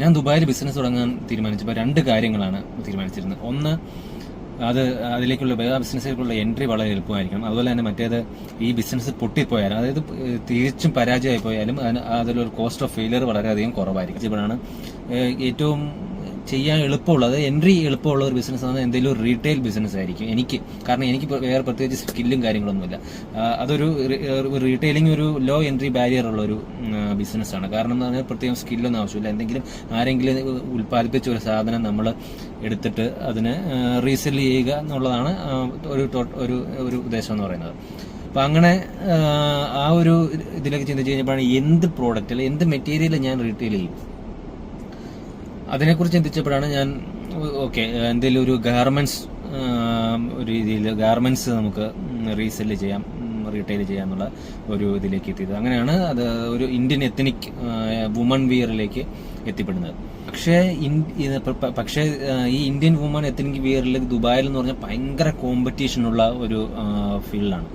ഞാൻ ദുബായിൽ ബിസിനസ് തുടങ്ങാൻ തീരുമാനിച്ചപ്പോൾ 2 കാര്യങ്ങളാണ് തീരുമാനിച്ചിരുന്നത്. ഒന്ന്, അതിലേക്കുള്ള ബിസിനസ്സിലേക്കുള്ള എൻട്രി വളരെ എളുപ്പമായിരിക്കണം. അതുപോലെ തന്നെ മറ്റേത്, ഈ ബിസിനസ് പൊട്ടിപ്പോയാലും, അതായത് തിരിച്ചും പരാജയമായി പോയാലും അതിലൊരു കോസ്റ്റ് ഓഫ് ഫെയിലിയർ വളരെയധികം കുറവായിരിക്കും. ഇപ്പോഴാണ് ഏറ്റവും ചെയ്യാൻ എളുപ്പമുള്ളത്, എൻട്രി എളുപ്പമുള്ള ഒരു ബിസിനസ് ആണ് എന്തെങ്കിലും ഒരു റീറ്റെയിൽ ബിസിനസ് ആയിരിക്കും എനിക്ക്. കാരണം എനിക്ക് വേറെ പ്രത്യേകിച്ച് സ്കില്ലും കാര്യങ്ങളൊന്നുമില്ല. അതൊരു റീറ്റെയിലിംഗ് ഒരു ലോ എൻട്രി ബാരിയർ ഉള്ള ഒരു ബിസിനസ്സാണ്. കാരണം അതിന് പ്രത്യേകം സ്കില്ലൊന്നും ആവശ്യമില്ല. എന്തെങ്കിലും ആരെങ്കിലും ഉൽപ്പാദിപ്പിച്ച ഒരു സാധനം നമ്മൾ എടുത്തിട്ട് അതിന് റീസെൽ ചെയ്യുക എന്നുള്ളതാണ് ഒരു ഉദ്ദേശം എന്ന് പറയുന്നത്. അപ്പം അങ്ങനെ ആ ഒരു ഇതിലേക്ക് ചിന്തിച്ച് കഴിഞ്ഞപ്പോഴാണ് എന്ത് പ്രോഡക്റ്റ് അല്ലെങ്കിൽ എന്ത് മെറ്റീരിയൽ ഞാൻ റീറ്റെയിൽ ചെയ്യും, അതിനെക്കുറിച്ച് ചിന്തിച്ചപ്പോഴാണ് ഞാൻ എന്തെങ്കിലും ഒരു ഗാർമെന്റ്സ് ഒരു രീതിയിൽ ഗാർമെന്റ്സ് നമുക്ക് റീസെല് ചെയ്യാം, റീറ്റെയിൽ ചെയ്യാന്നുള്ള ഒരു ഇതിലേക്ക് എത്തിയത്. അങ്ങനെയാണ് അത് ഒരു ഇന്ത്യൻ എത്നിക് വുമൺ വിയറിലേക്ക് എത്തിപ്പെടുന്നത്. പക്ഷേ ഈ ഇന്ത്യൻ വുമൺ എത്നിക് വിയറിൽ ദുബായിൽ എന്ന് പറഞ്ഞാൽ ഭയങ്കര കോമ്പറ്റീഷനുള്ള ഒരു ഫീൽഡാണ്,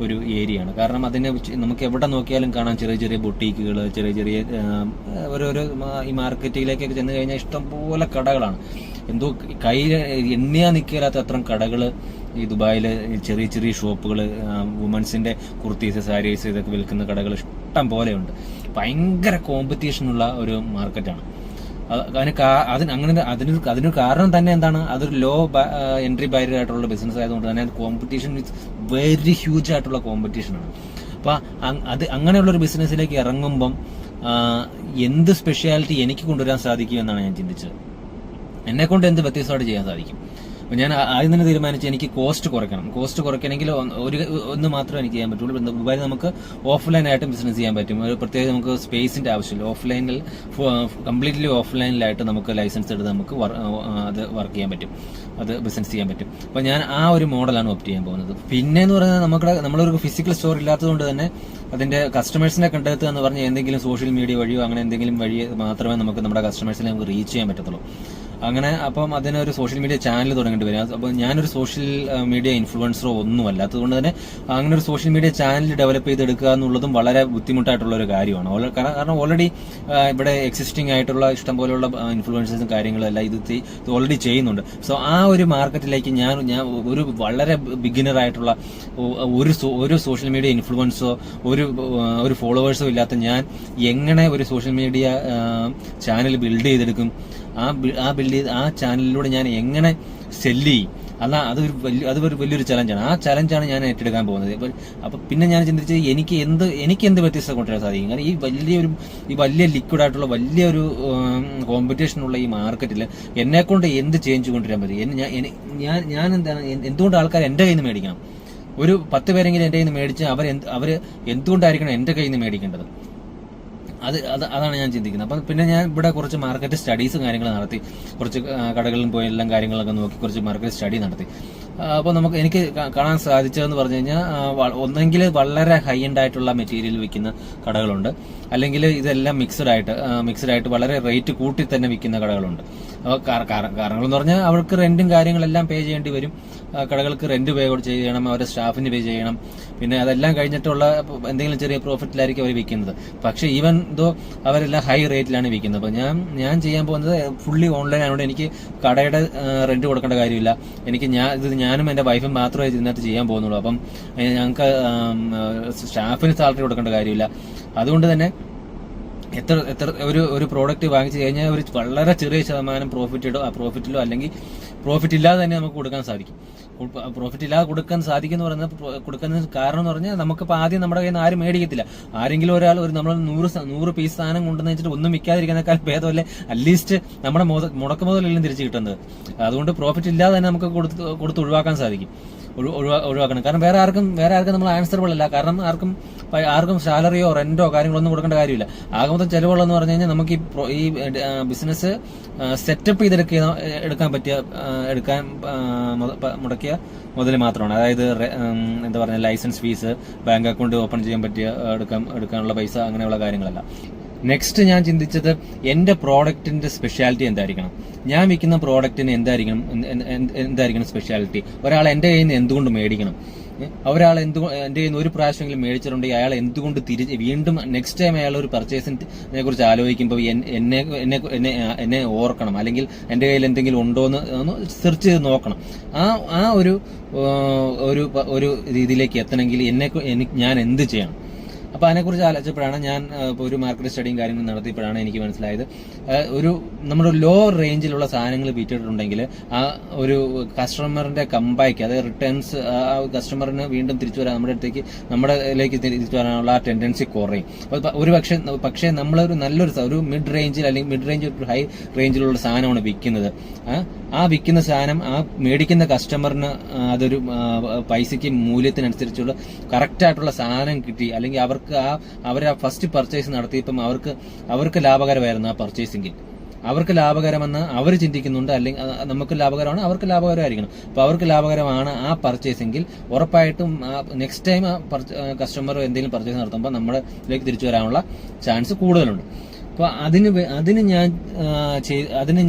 ഒരു ഏരിയയാണ്. കാരണം അതിനെ നമുക്ക് എവിടെ നോക്കിയാലും കാണാം ചെറിയ ചെറിയ ബൊട്ടീക്കുകൾ, ചെറിയ ഓരോരോ ഈ മാർക്കറ്റിലേക്കൊക്കെ ചെന്ന് കഴിഞ്ഞാൽ ഇഷ്ടംപോലെ കടകളാണ്. എന്തോ എണ്ണിയാ നിൽക്കാത്ത അത്ര കടകൾ ഈ ദുബായിൽ, ചെറിയ ചെറിയ ഷോപ്പുകൾ, വുമൻസിന്റെ കുർത്തീസ്, സാരീസ് ഇതൊക്കെ വിൽക്കുന്ന കടകൾ ഇഷ്ടം പോലെയുണ്ട്. ഭയങ്കര കോമ്പറ്റീഷനുള്ള ഒരു മാർക്കറ്റാണ്. അതിനൊരു കാരണം തന്നെ എന്താണ്, അതൊരു ലോ എൻട്രി ബാരിയർ ആയിട്ടുള്ള ബിസിനസ് ആയതുകൊണ്ട് തന്നെ കോമ്പറ്റീഷൻ ഇറ്റ്സ് വെരി ഹ്യൂജ് ആയിട്ടുള്ള കോമ്പറ്റീഷനാണ്. അപ്പൊ അങ്ങനെയുള്ളൊരു ബിസിനസ്സിലേക്ക് ഇറങ്ങുമ്പം എന്ത് സ്പെഷ്യാലിറ്റി എനിക്ക് കൊണ്ടുവരാൻ സാധിക്കും എന്നാണ് ഞാൻ ചിന്തിച്ചത്. എന്നെ കൊണ്ട് എന്ത് വ്യത്യസ്തമായിട്ട് ചെയ്യാൻ സാധിക്കും. അപ്പൊ ഞാൻ ആദ്യം തന്നെ തീരുമാനിച്ചു എനിക്ക് കോസ്റ്റ് കുറയ്ക്കണം. കോസ്റ്റ് കുറയ്ക്കണമെങ്കിൽ ഒന്ന് മാത്രമേ എനിക്ക് ചെയ്യാൻ പറ്റുള്ളൂ. ദുബായിൽ നമുക്ക് ഓഫ്ലൈൻ ആയിട്ടും ബിസിനസ് ചെയ്യാൻ പറ്റും. പ്രത്യേകം നമുക്ക് സ്പേസിന്റെ ആവശ്യമില്ല. ഓഫ്ലൈനിൽ കംപ്ലീറ്റ്ലി ഓഫ്ലൈനിലായിട്ട് നമുക്ക് ലൈസൻസ് എടുത്ത് നമുക്ക് അത് വർക്ക് ചെയ്യാൻ പറ്റും, അത് ബിസിനസ് ചെയ്യാൻ പറ്റും. അപ്പൊ ഞാൻ ആ ഒരു മോഡലാണ് ഓപ്റ്റ് ചെയ്യാൻ പോകുന്നത്. പിന്നെ എന്ന് പറയുന്നത് നമ്മളൊരു ഫിസിക്കൽ സ്റ്റോർ ഇല്ലാത്തതുകൊണ്ട് തന്നെ അതിന്റെ കസ്റ്റമേഴ്സിനെ കണ്ടെത്തുക എന്ന് പറഞ്ഞാൽ എന്തെങ്കിലും സോഷ്യൽ മീഡിയ വഴിയോ അങ്ങനെ എന്തെങ്കിലും വഴി മാത്രമേ നമുക്ക് കസ്റ്റമേഴ്സിനെ നമുക്ക് റീച്ച് ചെയ്യാൻ പറ്റത്തുള്ളൂ. അങ്ങനെ അപ്പം അതിനൊരു സോഷ്യൽ മീഡിയ ചാനൽ തുടങ്ങേണ്ടി വരും. അപ്പോൾ ഞാനൊരു സോഷ്യൽ മീഡിയ ഇൻഫ്ലുവൻസറോ ഒന്നും അല്ല. അതുകൊണ്ട് തന്നെ അങ്ങനെ ഒരു സോഷ്യൽ മീഡിയ ചാനൽ ഡെവലപ്പ് ചെയ്തെടുക്കുക എന്നുള്ളതും വളരെ ബുദ്ധിമുട്ടായിട്ടുള്ള ഒരു കാര്യമാണ്. കാരണം ഓൾറെഡി ഇവിടെ എക്സിസ്റ്റിംഗ് ആയിട്ടുള്ള ഇഷ്ടം പോലെയുള്ള ഇൻഫ്ലുവൻസേഴ്സും കാര്യങ്ങളും എല്ലാം ഇത് ഓൾറെഡി ചെയ്യുന്നുണ്ട്. സോ ആ ഒരു മാർക്കറ്റിലേക്ക് ഞാൻ ഒരു വളരെ ബിഗിനർ ആയിട്ടുള്ള ഒരു സോഷ്യൽ മീഡിയ ഇൻഫ്ലുവൻസോ ഒരു ഫോളോവേഴ്സോ ഇല്ലാത്ത ഞാൻ എങ്ങനെ ഒരു സോഷ്യൽ മീഡിയ ചാനൽ ബിൽഡ് ചെയ്തെടുക്കും, ആ ചാനലിലൂടെ ഞാൻ എങ്ങനെ സെല്ല് ചെയ്യും, അതൊരു വലിയൊരു ചലഞ്ചാണ്. ആ ചലഞ്ചാണ് ഞാൻ ഏറ്റെടുക്കാൻ പോകുന്നത്. അപ്പൊ പിന്നെ ഞാൻ ചിന്തിച്ചത് എനിക്ക് എന്ത് വ്യത്യസ്തത കൊണ്ടുവരാൻ സാധിക്കും. കാരണം ഈ വലിയ ലിക്വിഡ് ആയിട്ടുള്ള വലിയൊരു കോമ്പറ്റീഷനുള്ള ഈ മാർക്കറ്റിൽ എന്നെ കൊണ്ട് എന്ത് ചേഞ്ച് കൊണ്ടുവരാൻ പറ്റും. ഞാൻ എന്തുകൊണ്ട് ആൾക്കാർ എന്റെ കയ്യിൽ നിന്ന് മേടിക്കണം? ഒരു 10 പേരെങ്കിലും എന്റെ കയ്യിൽ നിന്ന് മേടിച്ച് അവര് എന്തുകൊണ്ടായിരിക്കണം എന്റെ കയ്യിൽ നിന്ന് മേടിക്കേണ്ടത്? അതാണ് ഞാൻ ചിന്തിക്കുന്നത്. അപ്പം പിന്നെ ഞാൻ ഇവിടെ കുറച്ച് മാർക്കറ്റ് സ്റ്റഡീസും കാര്യങ്ങളും നടത്തി, കുറച്ച് കടകളിലും പോയി എല്ലാം കാര്യങ്ങളൊക്കെ നോക്കി കുറച്ച് മാർക്കറ്റ് സ്റ്റഡി നടത്തി. അപ്പോൾ എനിക്ക് കാണാൻ സാധിച്ചതെന്ന് പറഞ്ഞു കഴിഞ്ഞാൽ ഒന്നെങ്കിൽ വളരെ ഹൈ എൻഡ് ആയിട്ടുള്ള മെറ്റീരിയൽ വിൽക്കുന്ന കടകളുണ്ട്, അല്ലെങ്കിൽ ഇതെല്ലാം മിക്സഡ് ആയിട്ട് വളരെ റേറ്റ് കൂട്ടി തന്നെ വിൽക്കുന്ന കടകളുണ്ട്. അപ്പോൾ കാരണങ്ങളെന്ന് പറഞ്ഞാൽ അവർക്ക് റെന്റും കാര്യങ്ങളെല്ലാം പേ ചെയ്യേണ്ടി വരും. കടകൾക്ക് റെന്റ് പേ ചെയ്യണം, അവരുടെ സ്റ്റാഫിന് പേ ചെയ്യണം. പിന്നെ അതെല്ലാം കഴിഞ്ഞിട്ടുള്ള എന്തെങ്കിലും ചെറിയ പ്രോഫിറ്റിലായിരിക്കും അവർ വിൽക്കുന്നത്. പക്ഷേ ഈവൻ ദോ അവരെല്ലാം ഹൈ റേറ്റിലാണ് വിൽക്കുന്നത്. അപ്പോൾ ഞാൻ ചെയ്യാൻ പോകുന്നത് ഫുള്ളി ഓൺലൈൻ ആയതുകൊണ്ട് എനിക്ക് കടയുടെ റെന്റ് കൊടുക്കേണ്ട കാര്യമില്ല. ഞാനും എന്റെ വൈഫും മാത്രമേ ഇതിനകത്ത് ചെയ്യാൻ പോകുന്നുള്ളൂ. അപ്പം ഞങ്ങൾക്ക് സ്റ്റാഫിന് സാലറി കൊടുക്കേണ്ട കാര്യമില്ല. അതുകൊണ്ട് തന്നെ ഒരു പ്രോഡക്റ്റ് വാങ്ങിച്ചു കഴിഞ്ഞാൽ ഒരു വളരെ ചെറിയ ശതമാനം പ്രോഫിറ്റിലോ അല്ലെങ്കിൽ പ്രോഫിറ്റ് ഇല്ലാതെ തന്നെ നമുക്ക് കൊടുക്കാൻ സാധിക്കും. പ്രോഫിറ്റ് ഇല്ലാതെ കൊടുക്കാൻ സാധിക്കും എന്ന് പറയുന്നത് കൊടുക്കുന്നതിന് കാരണം എന്ന് പറഞ്ഞാൽ നമുക്കിപ്പോൾ ആദ്യം നമ്മുടെ കയ്യിൽ നിന്ന് ആരും മേടിക്കത്തില്ല. ആരെങ്കിലും ഒരാൾ നമ്മൾ 100 പീസ് സാധനം കൊണ്ടുവന്ന് വെച്ചിട്ട് ഒന്നും വിൽക്കാതിരിക്കുന്നേക്കാൾ ഭേദമല്ലേ അറ്റ്ലീസ്റ്റ് നമ്മുടെ മുടക്ക് മുതലെല്ലാം തിരിച്ചു കിട്ടുന്നത്. അതുകൊണ്ട് പ്രോഫിറ്റ് ഇല്ലാതെ തന്നെ നമുക്ക് കൊടുത്ത് ഒഴിവാക്കാൻ സാധിക്കും, ഒഴിവാക്കണം. കാരണം വേറെ ആർക്കും നമ്മൾ ആൻസറബിൾ അല്ല. കാരണം ആർക്കും സാലറിയോ റെന്റോ കാര്യങ്ങളൊന്നും കൊടുക്കേണ്ട കാര്യമില്ല. ആകെ മൊത്തം ചെലവുകളെന്ന് പറഞ്ഞു കഴിഞ്ഞാൽ നമുക്ക് ഈ ബിസിനസ് സെറ്റപ്പ് ചെയ്തെടുക്കാൻ മുടക്കിയ മുതൽ മാത്രമാണ്. അതായത് എന്താ പറയുക, licence fees, bank account open ചെയ്യാൻ പറ്റിയ എടുക്കാനുള്ള പൈസ, അങ്ങനെയുള്ള കാര്യങ്ങളല്ല. നെക്സ്റ്റ് ഞാൻ ചിന്തിച്ചത് എന്റെ പ്രോഡക്റ്റിന്റെ സ്പെഷ്യാലിറ്റി എന്തായിരിക്കണം, ഞാൻ വിൽക്കുന്ന പ്രോഡക്റ്റിന് എന്തായിരിക്കണം സ്പെഷ്യാലിറ്റി, ഒരാൾ എന്റെ കയ്യിൽ നിന്ന് എന്തുകൊണ്ട് മേടിക്കണം. ഒരാൾ എൻ്റെ കയ്യിൽ നിന്ന് ഒരു പ്രാവശ്യമെങ്കിലും മേടിച്ചിട്ടുണ്ടെങ്കിൽ അയാൾ എന്തുകൊണ്ട് വീണ്ടും നെക്സ്റ്റ് ടൈം അയാൾ ഒരു പർച്ചേസിനെ കുറിച്ച് ആലോചിക്കുമ്പോൾ എന്നെ ഓർക്കണം, അല്ലെങ്കിൽ എൻ്റെ കയ്യിൽ എന്തെങ്കിലും ഉണ്ടോ എന്ന് ഒന്ന് സെർച്ച് ചെയ്ത് നോക്കണം. ആ ഒരു രീതിയിലേക്ക് എത്തണമെങ്കിൽ ഞാൻ എന്ത് ചെയ്യണം? അപ്പൊ അതിനെക്കുറിച്ച് ആലോചിച്ചപ്പോഴാണ് ഞാൻ ഒരു മാർക്കറ്റ് സ്റ്റഡിയും കാര്യങ്ങളും നടത്തിയപ്പോഴാണ് എനിക്ക് മനസ്സിലായത്, നമ്മുടെ ലോ റേഞ്ചിലുള്ള സാധനങ്ങൾ വിറ്റിട്ടുണ്ടെങ്കിൽ ആ ഒരു കസ്റ്റമറിന്റെ കമ്പാക്ക്, അതായത് റിട്ടേൺസ്, ആ കസ്റ്റമറിന് വീണ്ടും തിരിച്ചു വരാൻ നമ്മുടെയിലേക്ക് തിരിച്ചു വരാനുള്ള ആ ടെൻഡൻസി കുറയും. പക്ഷേ നമ്മളൊരു ഒരു മിഡ് റേഞ്ചിൽ അല്ലെങ്കിൽ മിഡ് റേഞ്ച് ഒരു ഹൈ റേഞ്ചിലുള്ള സാധനമാണ് വിൽക്കുന്നത്. ആ വിൽക്കുന്ന സാധനം ആ മേടിക്കുന്ന കസ്റ്റമറിന് അതൊരു പൈസയ്ക്ക് മൂല്യത്തിനനുസരിച്ചുള്ള കറക്റ്റായിട്ടുള്ള സാധനം കിട്ടി, അല്ലെങ്കിൽ അവർ ആ ഫസ്റ്റ് പർച്ചേസ് നടത്തിയപ്പം അവർക്ക് ലാഭകരമായിരുന്നു ആ പർച്ചേസിംഗിൽ. അവർക്ക് ലാഭകരമെന്ന് അവർ ചിന്തിക്കുന്നുണ്ട്, അല്ലെങ്കിൽ നമുക്ക് ലാഭകരമാണ്, അവർക്ക് ലാഭകരമായിരിക്കണം. അപ്പൊ അവർക്ക് ലാഭകരമാണ് ആ പർച്ചേസിംഗിൽ, ഉറപ്പായിട്ടും നെക്സ്റ്റ് ടൈം കസ്റ്റമർ എന്തെങ്കിലും പർച്ചേസ് നടത്തുമ്പോൾ നമ്മളിലേക്ക് തിരിച്ചു വരാനുള്ള ചാൻസ് കൂടുതലുണ്ട്. അപ്പൊ അതിന്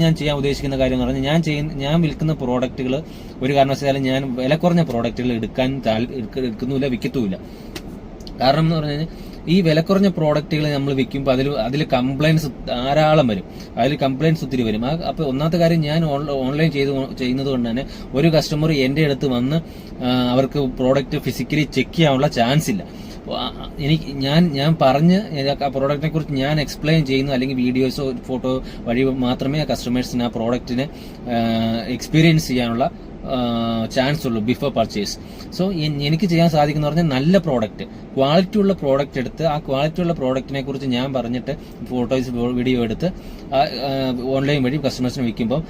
ഞാൻ ചെയ്യാൻ ഉദ്ദേശിക്കുന്ന കാര്യം എന്ന് പറഞ്ഞാൽ, ഞാൻ വിൽക്കുന്ന പ്രോഡക്റ്റുകൾ ഒരു കാരണവശാലും ഞാൻ വില കുറഞ്ഞ പ്രോഡക്റ്റുകൾ എടുക്കുന്നില്ല, വിൽക്കത്തുമില്ല. കാരണം എന്ന് പറഞ്ഞു കഴിഞ്ഞാൽ ഈ വില കുറഞ്ഞ പ്രോഡക്റ്റുകൾ നമ്മൾ വിൽക്കുമ്പോൾ അതിൽ കംപ്ലൈൻസ് ധാരാളം വരും, ഒത്തിരി വരും. അപ്പൊ ഒന്നാമത്തെ കാര്യം, ഞാൻ ഓൺലൈൻ ചെയ്യുന്നത് കൊണ്ട് തന്നെ ഒരു കസ്റ്റമർ എന്റെ അടുത്ത് വന്ന് അവർക്ക് പ്രോഡക്റ്റ് ഫിസിക്കലി ചെക്ക് ചെയ്യാനുള്ള ചാൻസ് ഇല്ല. ഞാൻ പറഞ്ഞ് ആ പ്രോഡക്റ്റിനെ കുറിച്ച് ഞാൻ എക്സ്പ്ലെയിൻ ചെയ്യുന്നു, അല്ലെങ്കിൽ വീഡിയോസോ ഫോട്ടോ വഴി മാത്രമേ ആ കസ്റ്റമേഴ്സിന് ആ പ്രോഡക്റ്റിനെ എക്സ്പീരിയൻസ് ചെയ്യാനുള്ള ചാൻസ് ഉള്ളൂ ബിഫോർ പർച്ചേസ്. സോ എനിക്ക് ചെയ്യാൻ സാധിക്കുന്ന പറഞ്ഞാൽ, നല്ല പ്രോഡക്റ്റ്, ക്വാളിറ്റി ഉള്ള പ്രോഡക്റ്റ് എടുത്ത് ആ ക്വാളിറ്റി ഉള്ള പ്രോഡക്റ്റിനെ കുറിച്ച് ഞാൻ പറഞ്ഞിട്ട് ഫോട്ടോസ് വീഡിയോ എടുത്ത് ഓൺലൈൻ വഴി കസ്റ്റമേഴ്സിന് വിൽക്കുമ്പോൾ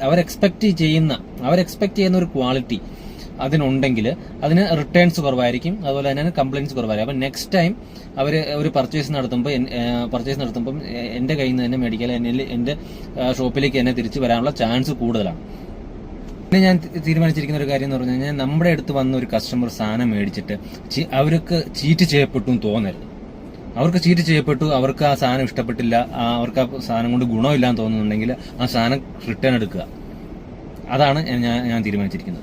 അവർ എക്സ്പെക്ട് ചെയ്യുന്ന ഒരു ക്വാളിറ്റി അതിനുണ്ടെങ്കിൽ അതിന് റിട്ടേൺസ് കുറവായിരിക്കും, അതുപോലെ തന്നെ കംപ്ലൈൻസ് കുറവായിരിക്കും. അപ്പം നെക്സ്റ്റ് ടൈം അവർ ഒരു പർച്ചേസ് നടത്തുമ്പോൾ എന്റെ കയ്യിൽ നിന്ന് തന്നെ മേടിക്കാൻ, എന്റെ ഷോപ്പിലേക്ക് തന്നെ തിരിച്ചു വരാനുള്ള ചാൻസ് കൂടുതലാണ്. പിന്നെ ഞാൻ തീരുമാനിച്ചിരിക്കുന്ന ഒരു കാര്യം എന്ന് പറഞ്ഞു കഴിഞ്ഞാൽ, നമ്മുടെ അടുത്ത് വന്ന ഒരു കസ്റ്റമർ സാധനം മേടിച്ചിട്ട് അവർക്ക് ചീറ്റ് ചെയ്യപ്പെട്ടു എന്ന് തോന്നരുത്. അവർക്ക് ചീറ്റ് ചെയ്യപ്പെട്ടു, അവർക്ക് ആ സാധനം ഇഷ്ടപ്പെട്ടില്ല, അവർക്ക് ആ സാധനം കൊണ്ട് ഗുണമില്ലാന്ന് തോന്നുന്നുണ്ടെങ്കിൽ ആ സാധനം റിട്ടേൺ എടുക്കുക. അതാണ് ഞാൻ തീരുമാനിച്ചിരിക്കുന്നത്.